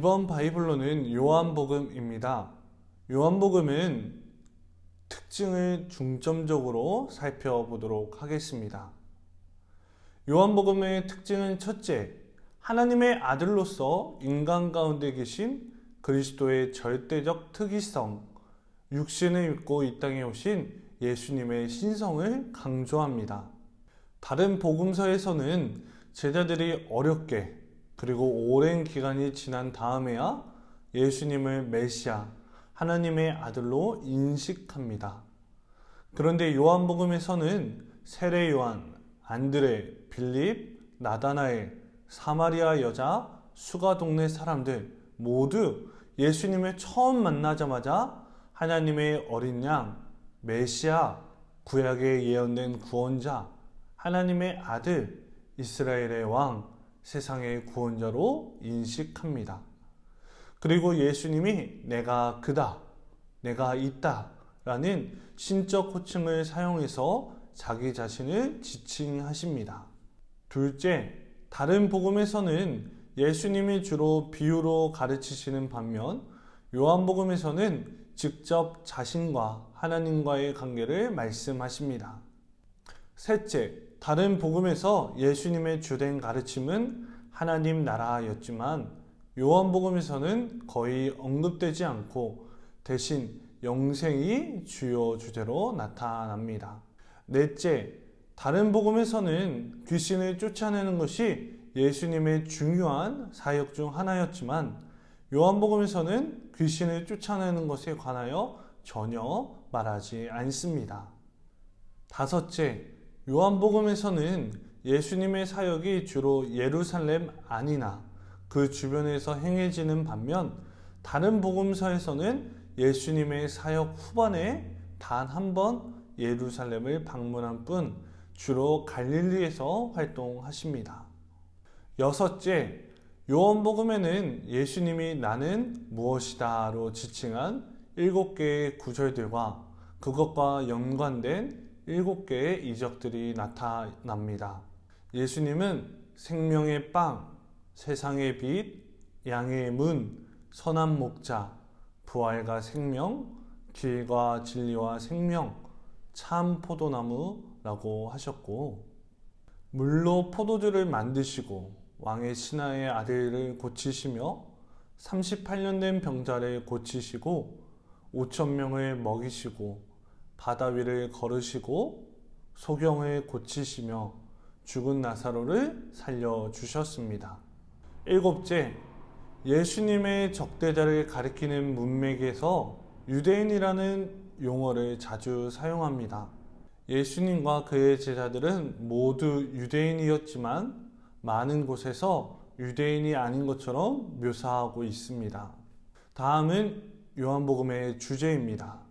이번 바이블로는 요한복음입니다. 요한복음은 특징을 중점적으로 살펴보도록 하겠습니다. 요한복음의 특징은 첫째, 하나님의 아들로서 인간 가운데 계신 그리스도의 절대적 특이성, 육신을 입고 이 땅에 오신 예수님의 신성을 강조합니다. 다른 복음서에서는 제자들이 어렵게 그리고 오랜 기간이 지난 다음에야 예수님을 메시아, 하나님의 아들로 인식합니다. 그런데 요한복음에서는 세례 요한, 안드레, 빌립, 나다나엘, 사마리아 여자, 수가 동네 사람들 모두 예수님을 처음 만나자마자 하나님의 어린 양, 메시아, 구약에 예언된 구원자, 하나님의 아들, 이스라엘의 왕, 세상의 구원자로 인식합니다. 그리고 예수님이 내가 그다, 내가 있다 라는 신적 호칭을 사용해서 자기 자신을 지칭하십니다. 둘째, 다른 복음에서는 예수님이 주로 비유로 가르치시는 반면 요한복음에서는 직접 자신과 하나님과의 관계를 말씀하십니다. 셋째, 다른 복음에서 예수님의 주된 가르침은 하나님 나라였지만 요한복음에서는 거의 언급되지 않고 대신 영생이 주요 주제로 나타납니다. 넷째, 다른 복음에서는 귀신을 쫓아내는 것이 예수님의 중요한 사역 중 하나였지만 요한복음에서는 귀신을 쫓아내는 것에 관하여 전혀 말하지 않습니다. 다섯째, 요한복음에서는 예수님의 사역이 주로 예루살렘 안이나 그 주변에서 행해지는 반면 다른 복음서에서는 예수님의 사역 후반에 단 한 번 예루살렘을 방문한 뿐 주로 갈릴리에서 활동하십니다. 여섯째, 요한복음에는 예수님이 나는 무엇이다로 지칭한 7개의 구절들과 그것과 연관된 7개의 이적들이 나타납니다. 예수님은 생명의 빵, 세상의 빛, 양의 문, 선한 목자, 부활과 생명, 길과 진리와 생명, 참 포도나무라고 하셨고, 물로 포도주를 만드시고 왕의 신하의 아들을 고치시며 38년 된 병자를 고치시고 5,000명을 먹이시고 바다 위를 걸으시고 소경을 고치시며 죽은 나사로를 살려주셨습니다. 일곱째, 예수님의 적대자를 가리키는 문맥에서 유대인이라는 용어를 자주 사용합니다. 예수님과 그의 제자들은 모두 유대인이었지만 많은 곳에서 유대인이 아닌 것처럼 묘사하고 있습니다. 다음은 요한복음의 주제입니다.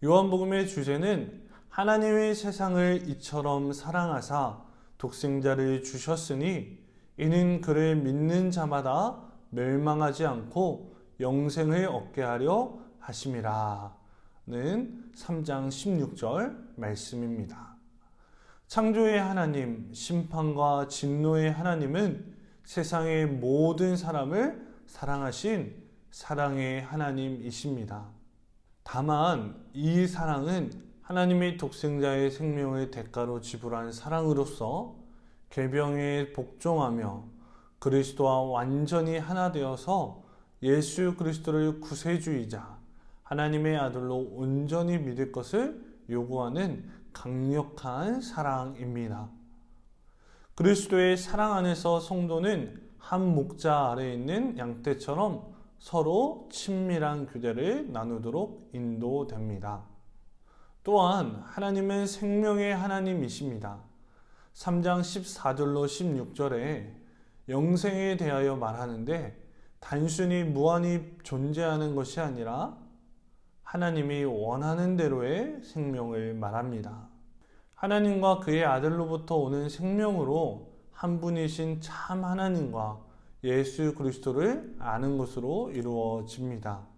요한복음의 주제는 하나님의 세상을 이처럼 사랑하사 독생자를 주셨으니 이는 그를 믿는 자마다 멸망하지 않고 영생을 얻게 하려 하심이라 는 3장 16절 말씀입니다. 창조의 하나님, 심판과 진노의 하나님은 세상의 모든 사람을 사랑하신 사랑의 하나님이십니다. 다만 이 사랑은 하나님의 독생자의 생명을 대가로 지불한 사랑으로서 계명에 복종하며 그리스도와 완전히 하나 되어서 예수 그리스도를 구세주이자 하나님의 아들로 온전히 믿을 것을 요구하는 강력한 사랑입니다. 그리스도의 사랑 안에서 성도는 한 목자 아래에 있는 양떼처럼 서로 친밀한 교제를 나누도록 인도됩니다. 또한 하나님은 생명의 하나님이십니다. 3장 14절로 16절에 영생에 대하여 말하는데 단순히 무한히 존재하는 것이 아니라 하나님이 원하는 대로의 생명을 말합니다. 하나님과 그의 아들로부터 오는 생명으로 한 분이신 참 하나님과 예수 그리스도를 아는 것으로 이루어집니다.